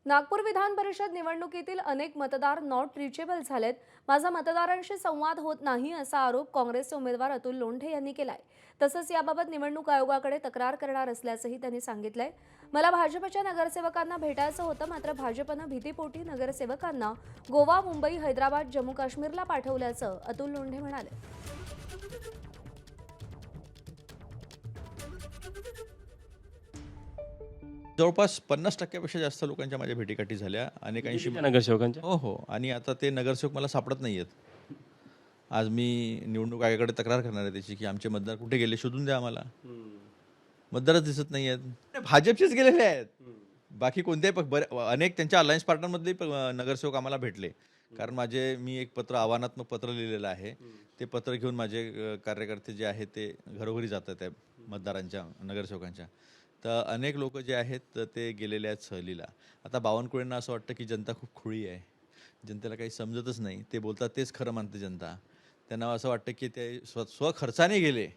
नागपूर विधान परिषद निवडणुकीतील अनेक मतदार नॉट रिचेबल झालेत. माझा मतदारांशी संवाद होत नाही असा आरोप काँग्रेसचे उमेदवार अतुल लोंढे यांनी केलाय. तसंच याबाबत निवडणूक आयोगाकडे तक्रार करणार असल्याचंही त्यांनी सांगितलंय. मला भाजपच्या नगरसेवकांना भेटायचं होतं, मात्र भाजपनं भीतीपोटी नगरसेवकांना गोवा, मुंबई, हैदराबाद, जम्मू काश्मीरला पाठवल्याचं अतुल लोंढे म्हणाले. जवळपास 50% जास्त लोकांच्या माझ्या भेटीगाठी झाल्या. अनेकांशी नगरसेवकांच्या. हो, हो. आणि आता ते नगरसेवक मला सापडत नाहीयेत. आज मी निवडणूक आयोगाकडे तक्रार करणार आहे त्याची, की आमचे मतदार कुठे गेले, शोधून द्या आम्हाला. मतदारच दिसत नाहीयेत. भाजपचेच गेलेले आहेत. बाकी कोणत्याही अनेक त्यांच्या अलायन्स पार्टनरमधले नगरसेवक आम्हाला भेटले. कारण मी एक आव्हानात्मक पत्र लिहिलेलं आहे. ते पत्र घेऊन माझे कार्यकर्ते जे आहेत ते घरोघरी जातात त्या मतदारांच्या, नगरसेवकांच्या. तर अनेक लोक जे आहेत तर ते गेलेले आहेत सहलीला. आता बावनकुळेंना असं वाटतं की जनता खूप खुळी आहे, जनतेला काही समजतच नाही, ते बोलतात तेच खरं मानते जनता. त्यांना असं वाटतं की ते स्वखर्चाने गेले